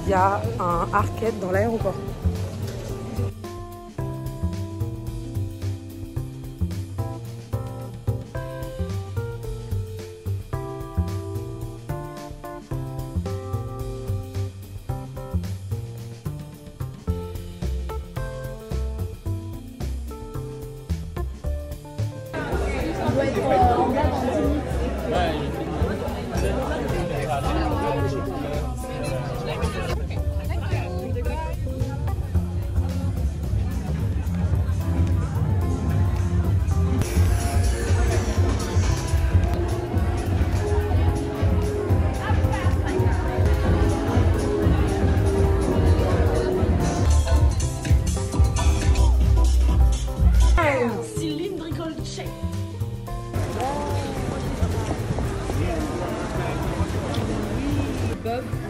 il y a un arcade dans l'aéroport.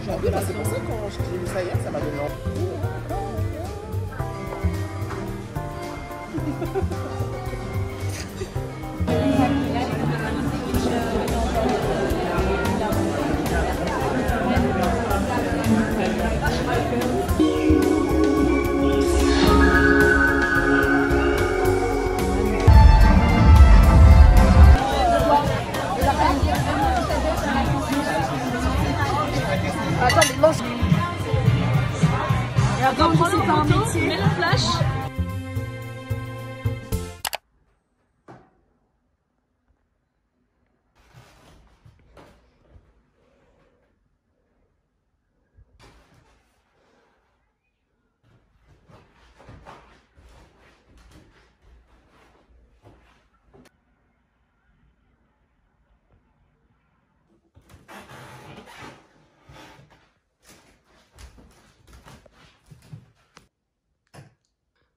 Genre de là, c'est pour ça que quand j'ai vu ça hier, ça m'a donné envie. Attends, prends le manteau, mets la flash.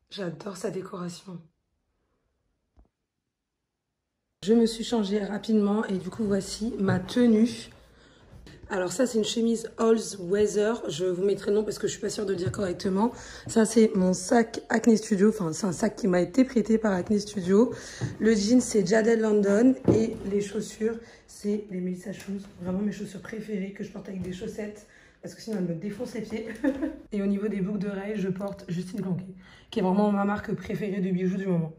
J'adore sa décoration. Je me suis changée rapidement et du coup voici ma tenue. Alors ça c'est une chemise Halls Weather. Je vous mettrai le nom parce que je suis pas sûre de le dire correctement. Ça c'est mon sac Acne Studio. Enfin c'est un sac qui m'a été prêté par Acne Studio. Le jean c'est Jaded London. Et les chaussures c'est les Melissa Shoes. Vraiment mes chaussures préférées que je porte avec des chaussettes. Parce que sinon elle me défonce les pieds. Et au niveau des boucles d'oreilles, je porte Justine Blanquet, qui est vraiment ma marque préférée de bijoux du moment.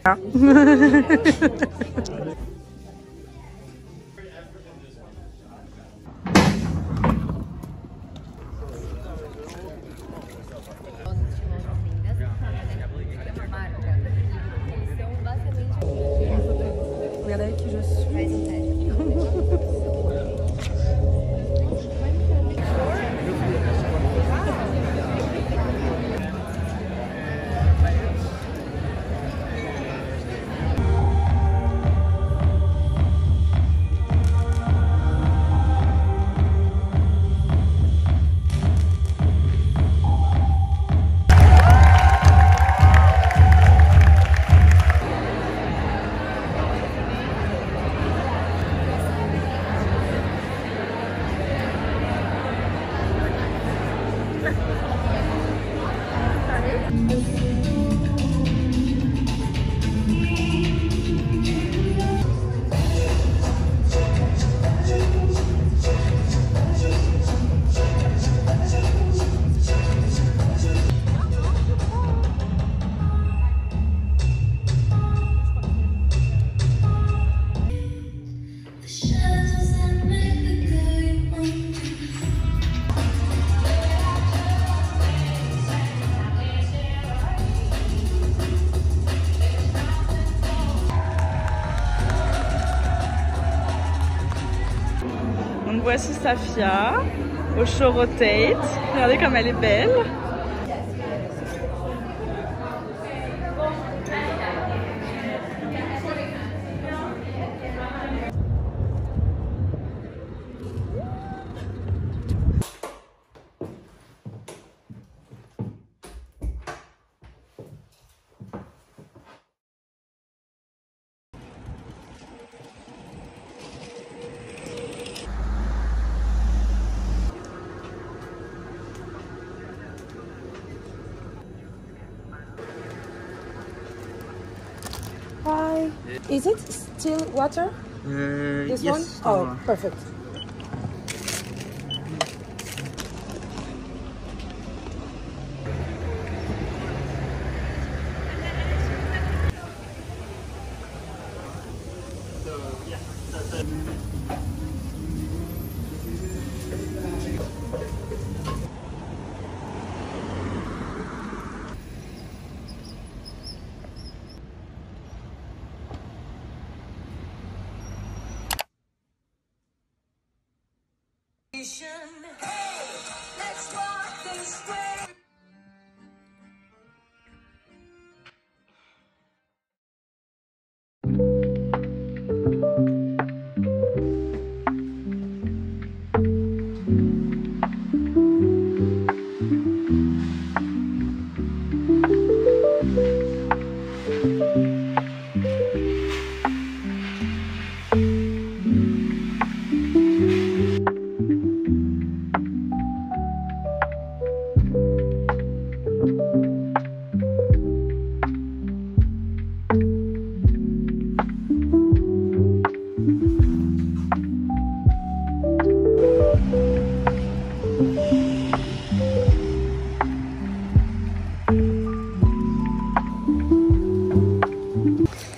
Ah. Regardez avec qui je suis. Donc voici Safia au show Rotate. Regardez comme elle est belle. Hi. Is it still water? This one? Oh, perfect.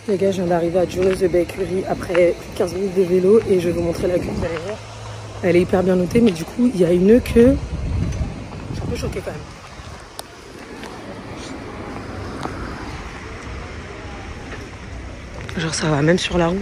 Les gars, je viens d'arriver à Juno's The Bakery après 15 minutes de vélo et je vais vous montrer la cuisine derrière. Elle est hyper bien notée, mais du coup, il y a une queue. Je suis un peu choquée quand même. Genre, ça va même sur la roue.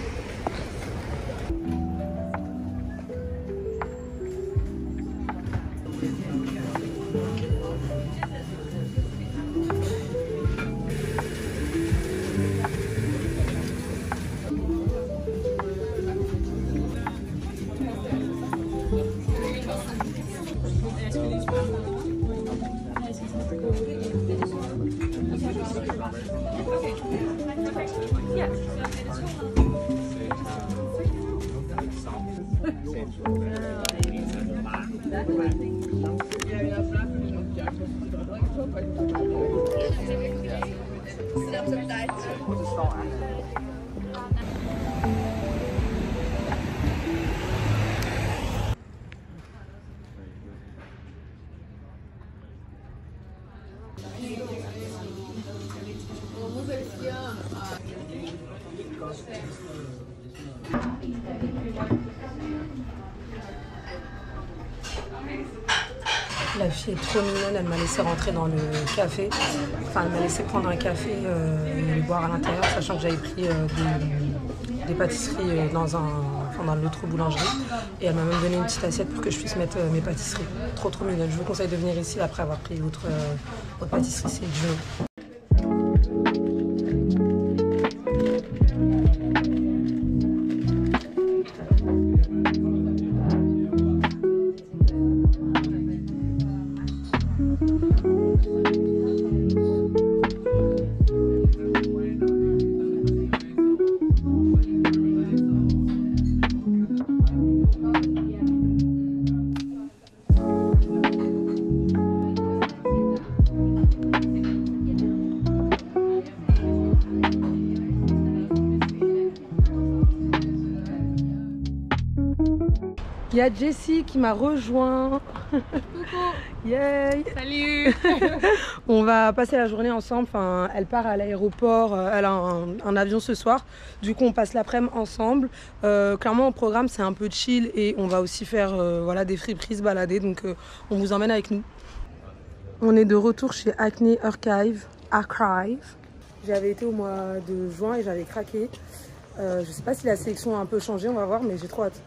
La fille est trop mignonne, elle m'a laissé rentrer dans le café. Enfin, elle m'a laissé prendre un café et le boire à l'intérieur, sachant que j'avais pris des pâtisseries dans l'autre boulangerie. Et elle m'a même donné une petite assiette pour que je puisse mettre mes pâtisseries. Trop mignonne. Je vous conseille de venir ici après avoir pris votre pâtisserie, c'est Juno. Il y a Jessie qui m'a rejoint. Coucou. Yay. Salut. On va passer la journée ensemble. Enfin, elle part à l'aéroport, elle a un avion ce soir. Du coup, on passe l'après-midi ensemble. Clairement, au programme, c'est un peu chill et on va aussi faire voilà, des friperies, balader. Donc, on vous emmène avec nous. On est de retour chez Acne Archive. J'avais été au mois de juin et j'avais craqué. Je sais pas si la sélection a un peu changé, on va voir, mais j'ai trop hâte.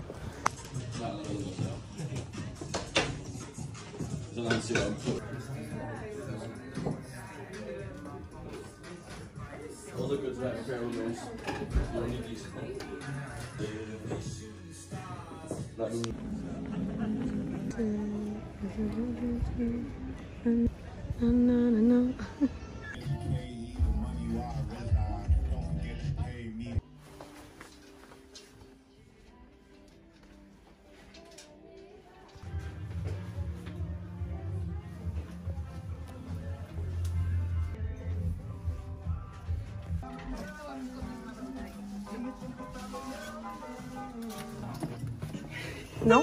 Non?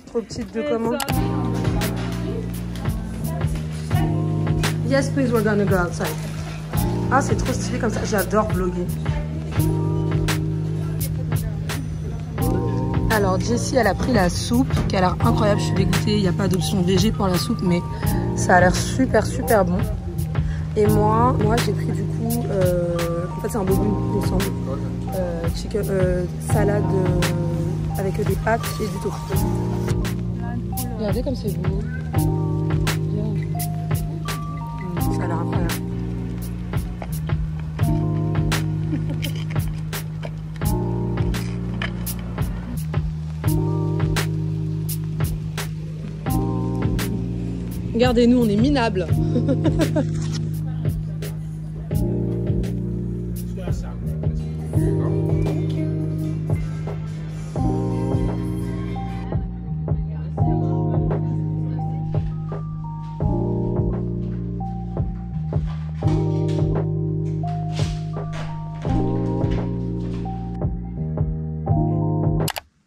Trop petite de comment? Yes, please, we're gonna go outside. Ah, c'est trop stylé comme ça. J'adore bloguer. Alors, Jessie, elle a pris la soupe qui a l'air incroyable. Je suis dégoûtée. Il n'y a pas d'option végé pour la soupe, mais ça a l'air super, super bon. Et moi j'ai pris du coup, en fait c'est un bobo, il me semble, salade avec des pâtes et du tofu. Regardez comme c'est beau. Ça a l'air incroyable. Regardez-nous, on est minables.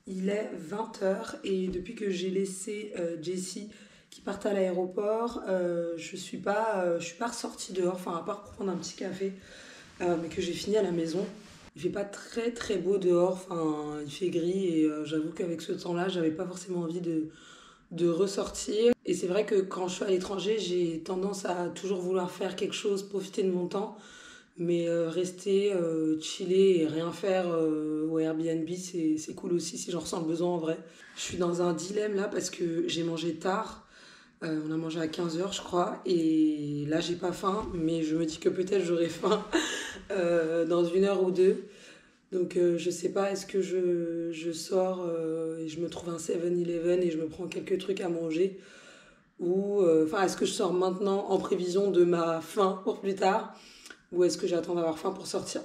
Il est 20h et depuis que j'ai laissé Jessie qui partent à l'aéroport, je suis pas ressortie dehors, enfin à part pour prendre un petit café, mais que j'ai fini à la maison. Il fait pas très très beau dehors, enfin il fait gris et j'avoue qu'avec ce temps-là, j'avais pas forcément envie de ressortir. Et c'est vrai que quand je suis à l'étranger, j'ai tendance à toujours vouloir faire quelque chose, profiter de mon temps, mais rester, chiller et rien faire au Airbnb, c'est cool aussi si j'en ressens le besoin en vrai. Je suis dans un dilemme là parce que j'ai mangé tard. On a mangé à 15h, je crois, et là, j'ai pas faim, mais je me dis que peut-être j'aurai faim dans 1 heure ou 2. Donc, je sais pas, est-ce que je sors et je me trouve un 7-Eleven et je me prends quelques trucs à manger, ou est-ce que je sors maintenant en prévision de ma faim pour plus tard, ou est-ce que j'attends d'avoir faim pour sortir?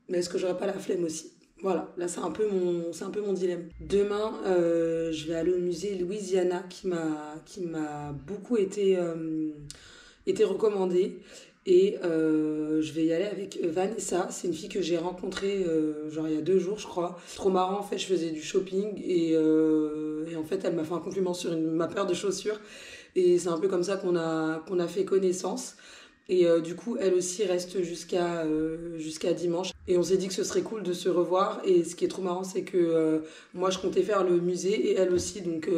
Mais est-ce que j'aurai pas la flemme aussi? Voilà, là c'est un peu mon dilemme. Demain, je vais aller au musée Louisiana qui m'a beaucoup été recommandé. Et je vais y aller avec Vanessa. C'est une fille que j'ai rencontrée genre il y a 2 jours, je crois. C'est trop marrant, en fait, je faisais du shopping et en fait, elle m'a fait un compliment sur ma paire de chaussures. Et c'est un peu comme ça qu'on a fait connaissance. Et du coup, elle aussi reste jusqu'à dimanche. Et on s'est dit que ce serait cool de se revoir. Et ce qui est trop marrant, c'est que moi, je comptais faire le musée et elle aussi. Donc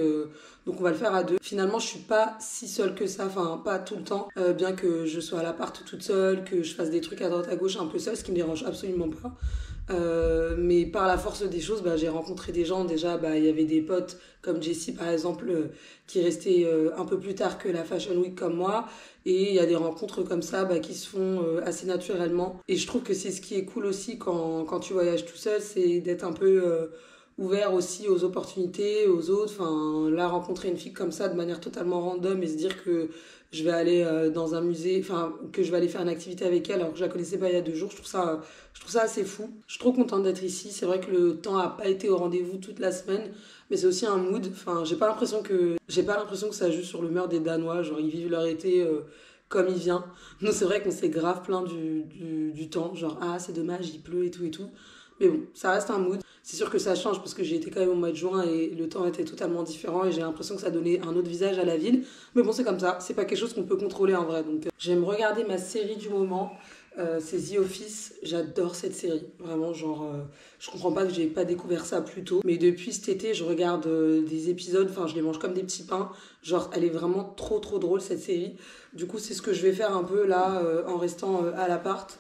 on va le faire à 2. Finalement, je suis pas si seule que ça. Enfin, pas tout le temps. Bien que je sois à l'appart toute seule, que je fasse des trucs à droite à gauche un peu seule, ce qui me dérange absolument pas. Mais par la force des choses, j'ai rencontré des gens. Déjà, il y avait des potes comme Jessie, par exemple, qui restaient un peu plus tard que la Fashion Week comme moi. Et il y a des rencontres comme ça qui se font assez naturellement. Et je trouve que c'est ce qui est cool aussi quand tu voyages tout seul, c'est d'être un peu ouvert aussi aux opportunités, aux autres. Enfin, là, rencontrer une fille comme ça de manière totalement random et se dire que je vais aller dans un musée, enfin, que je vais aller faire une activité avec elle alors que je la connaissais pas il y a 2 jours, je trouve ça assez fou. Je suis trop contente d'être ici. C'est vrai que le temps a pas été au rendez-vous toute la semaine, mais c'est aussi un mood. Enfin, j'ai pas l'impression que ça joue sur l'humeur des Danois, genre ils vivent leur été comme il vient. Nous, c'est vrai qu'on s'est grave plaint du temps, genre c'est dommage, il pleut et tout et tout. Mais bon, ça reste un mood. C'est sûr que ça change parce que j'ai été quand même au mois de juin et le temps était totalement différent et j'ai l'impression que ça donnait un autre visage à la ville. Mais bon, c'est comme ça, c'est pas quelque chose qu'on peut contrôler en vrai. Donc j'aime regarder ma série du moment, c'est The Office. J'adore cette série, vraiment, genre je comprends pas que j'ai pas découvert ça plus tôt. Mais depuis cet été, je regarde des épisodes, enfin je les mange comme des petits pains. Genre elle est vraiment trop drôle cette série. Du coup, c'est ce que je vais faire un peu là en restant à l'appart.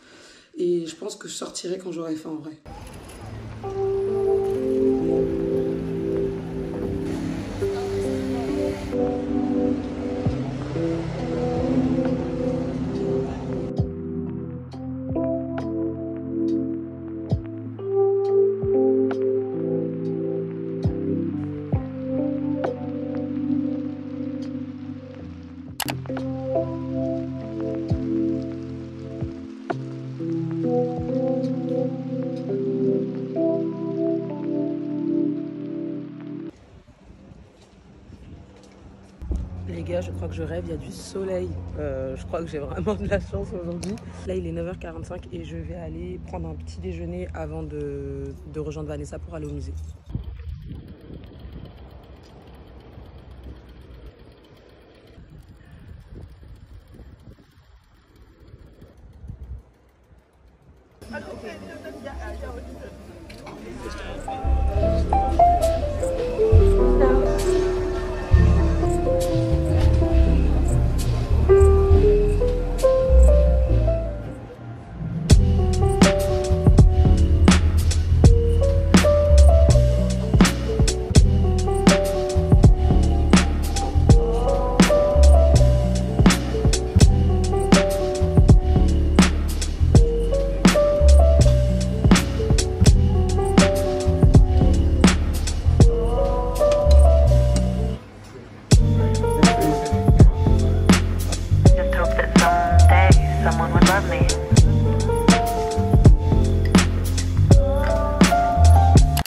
Et je pense que je sortirai quand j'aurai faim en vrai. Les gars, je crois que je rêve, il y a du soleil. Je crois que j'ai vraiment de la chance aujourd'hui. Là, il est 9h45 et je vais aller prendre un petit déjeuner avant de rejoindre Vanessa pour aller au musée.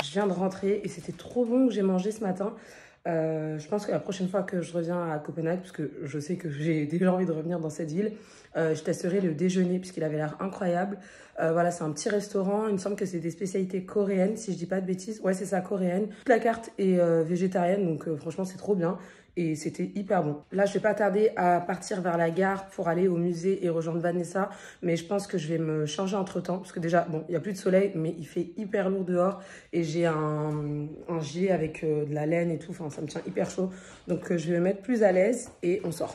Je viens de rentrer et c'était trop bon que j'ai mangé ce matin. Je pense que la prochaine fois que je reviens à Copenhague, parce que je sais que j'ai déjà envie de revenir dans cette ville, je testerai le déjeuner puisqu'il avait l'air incroyable. Voilà, c'est un petit restaurant. Il me semble que c'est des spécialités coréennes, si je dis pas de bêtises. Ouais, c'est ça, coréenne. Toute la carte est végétarienne, donc franchement, c'est trop bien. Et c'était hyper bon. Là, je vais pas tarder à partir vers la gare pour aller au musée et rejoindre Vanessa. Mais je pense que je vais me changer entre-temps. Parce que déjà, bon, il n'y a plus de soleil, mais il fait hyper lourd dehors. Et j'ai un gilet avec de la laine et tout. Enfin, ça me tient hyper chaud. Donc, je vais me mettre plus à l'aise et on sort.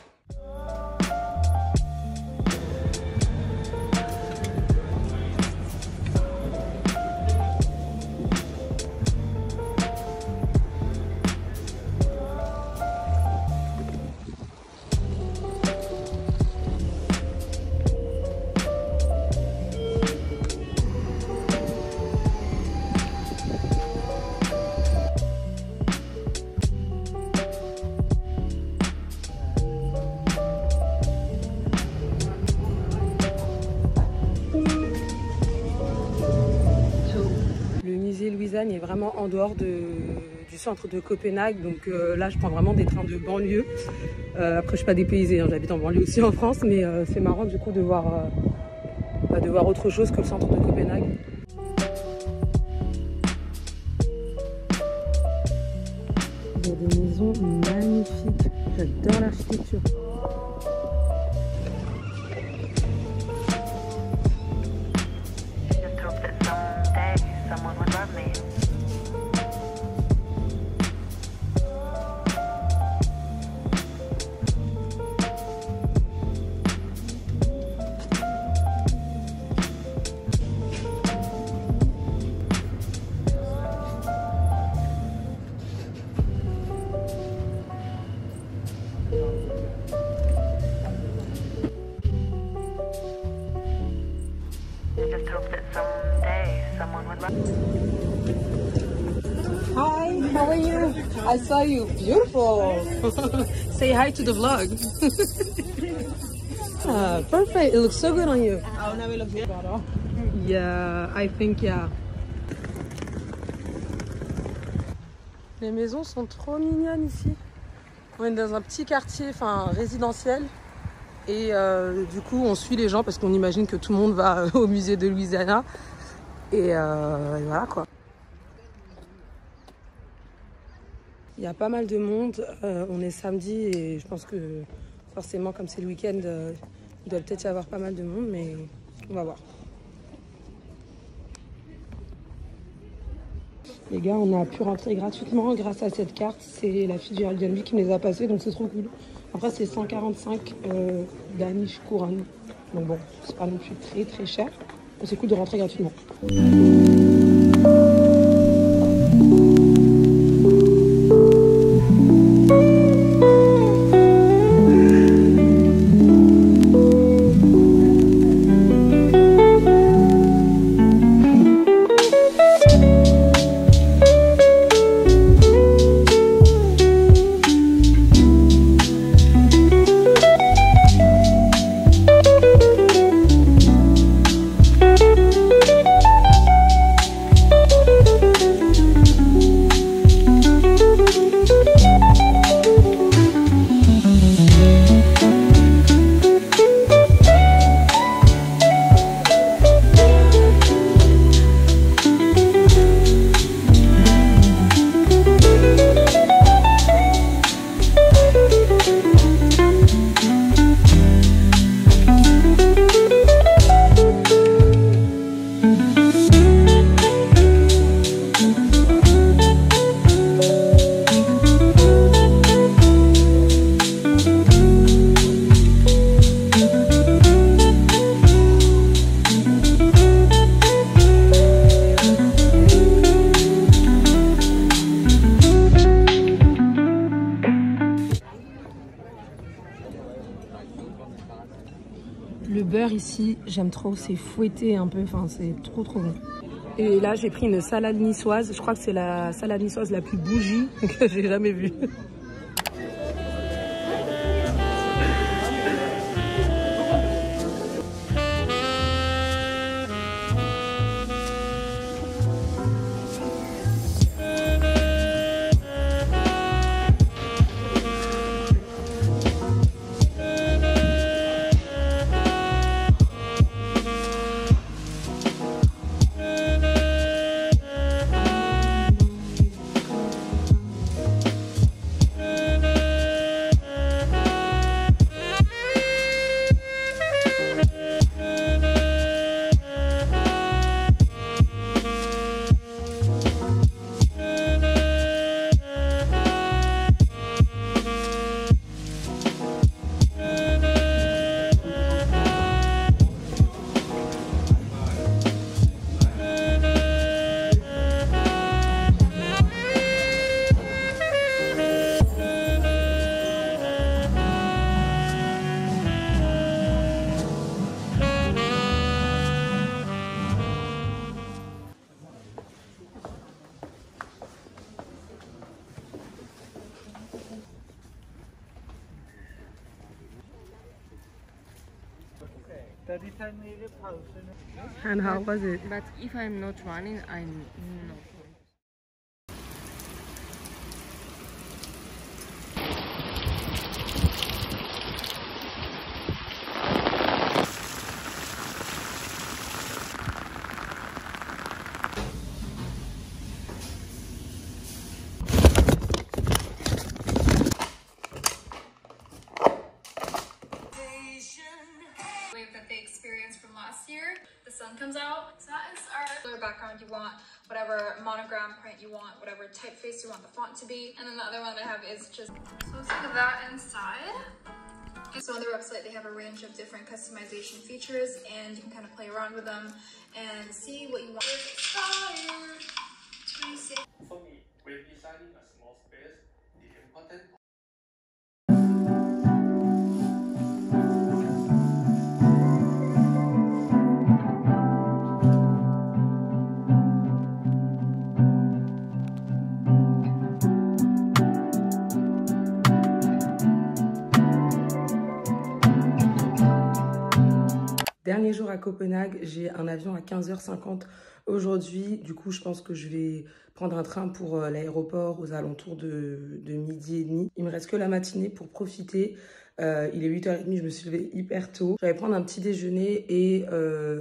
Louisanne est vraiment en dehors du centre de Copenhague, donc là je prends vraiment des trains de banlieue. Après je suis pas dépaysée, hein, j'habite en banlieue aussi en France, mais c'est marrant du coup de voir autre chose que le centre de Copenhague. Il y a des maisons magnifiques, j'adore l'architecture. Hi, how are you? I saw you. Beautiful. Say hi to the vlog. Perfect. It looks so good on you. Yeah, I think yeah. Les maisons sont trop mignonnes ici. On est dans un petit quartier, enfin résidentiel. Et du coup, on suit les gens parce qu'on imagine que tout le monde va au musée de Louisiana. Et voilà quoi. Il y a pas mal de monde. On est samedi et je pense que forcément, comme c'est le week-end, il doit peut-être y avoir pas mal de monde, mais on va voir. Les gars, on a pu rentrer gratuitement grâce à cette carte. C'est la fille du Airbnb qui me les a passées, donc c'est trop cool. Après, c'est 145 Danish couronnes. Donc bon, c'est pas non plus très très cher. C'est cool de rentrer gratuitement. beurre ici, j'aime trop, c'est fouetté un peu, enfin c'est trop bon. Et là j'ai pris une salade niçoise, je crois que c'est la salade niçoise la plus bougie que j'ai jamais vue. And how was it? But if I'm not running, I'm not. That they experienced from last year. The sun comes out, so that is our color background. You want whatever monogram print you want, whatever typeface you want the font to be. And then the other one I have is just, so it's like that inside. And so on their website they have a range of different customization features and you can kind of play around with them and see what you want. For me, when designing a small space, the important Dernier jour à Copenhague, j'ai un avion à 15h50 aujourd'hui. Du coup, je pense que je vais prendre un train pour l'aéroport aux alentours de midi et demi. Il me reste que la matinée pour profiter. Il est 8h30, je me suis levée hyper tôt. Je vais prendre un petit déjeuner et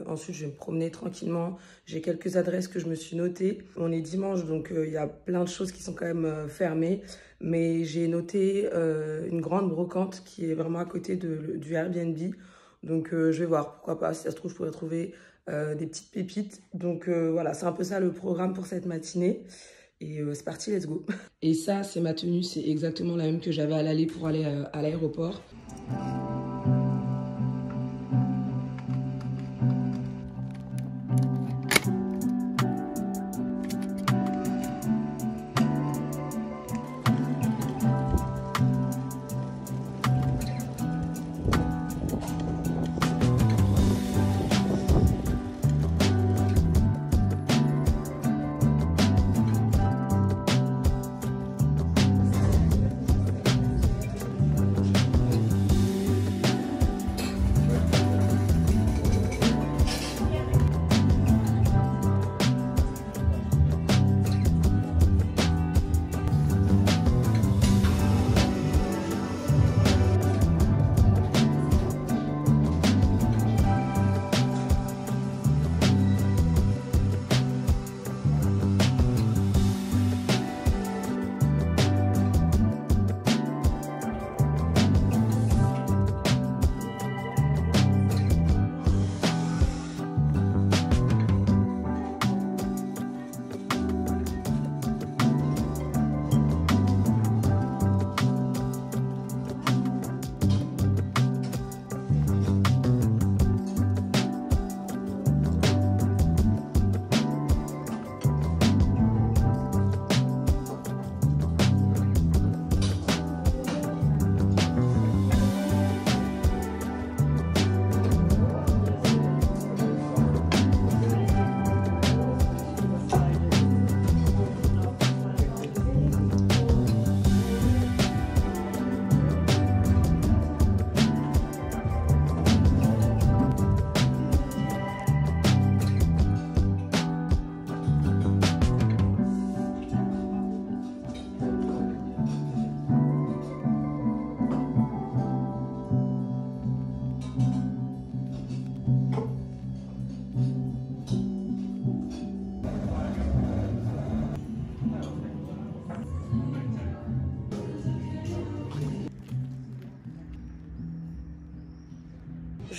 ensuite je vais me promener tranquillement. J'ai quelques adresses que je me suis notées. On est dimanche, donc il y a plein de choses qui sont quand même fermées. Mais j'ai noté une grande brocante qui est vraiment à côté du Airbnb. Donc je vais voir, pourquoi pas, si ça se trouve je pourrais trouver des petites pépites. Donc voilà, c'est un peu ça le programme pour cette matinée. Et c'est parti, let's go. Et ça, c'est ma tenue, c'est exactement la même que j'avais à l'aller pour aller à l'aéroport.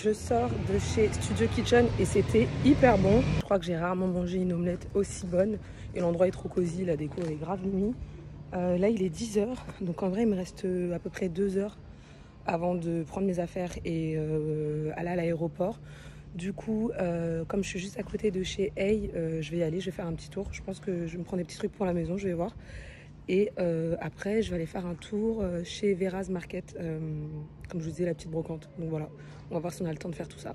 Je sors de chez Studio Kitchen et c'était hyper bon. Je crois que j'ai rarement mangé une omelette aussi bonne. Et l'endroit est trop cosy, la déco est grave mimi. Là il est 10 h, donc en vrai il me reste à peu près 2 heures avant de prendre mes affaires et aller à l'aéroport. Du coup, comme je suis juste à côté de chez Hey, je vais y aller, je vais faire un petit tour. Je pense que je vais me prendre des petits trucs pour la maison, je vais voir. Et après, je vais aller faire un tour chez Vera's Market, comme je vous disais, la petite brocante. Donc voilà, on va voir si on a le temps de faire tout ça.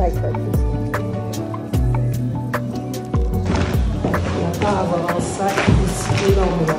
On va pas avoir un sac aussi énorme là.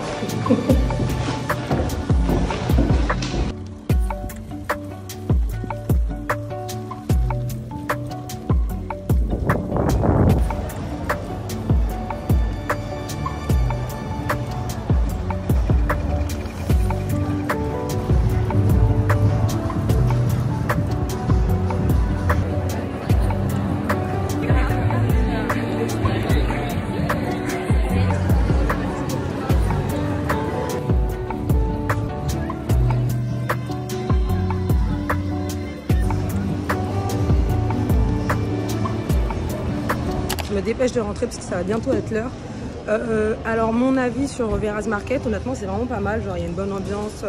Je me dépêche de rentrer parce que ça va bientôt être l'heure. Alors mon avis sur Vera's Market, honnêtement c'est vraiment pas mal, genre il y a une bonne ambiance,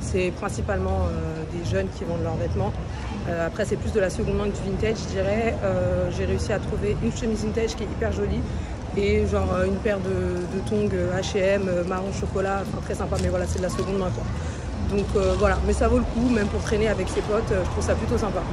c'est principalement des jeunes qui vendent leurs vêtements. Après c'est plus de la seconde main que du vintage je dirais. J'ai réussi à trouver une chemise vintage qui est hyper jolie et genre une paire de tongs H&M marron chocolat, enfin très sympa, mais voilà c'est de la seconde main quoi. Donc voilà, mais ça vaut le coup, même pour traîner avec ses potes, je trouve ça plutôt sympa.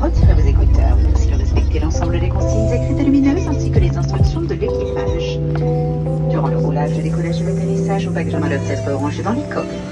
Retirez vos écouteurs. Merci de respecter l'ensemble des consignes écrites et lumineuses ainsi que les instructions de l'équipage. Durant le roulage, le décollage et l'atterrissage, vos bagages doivent être rangés dans les coffres.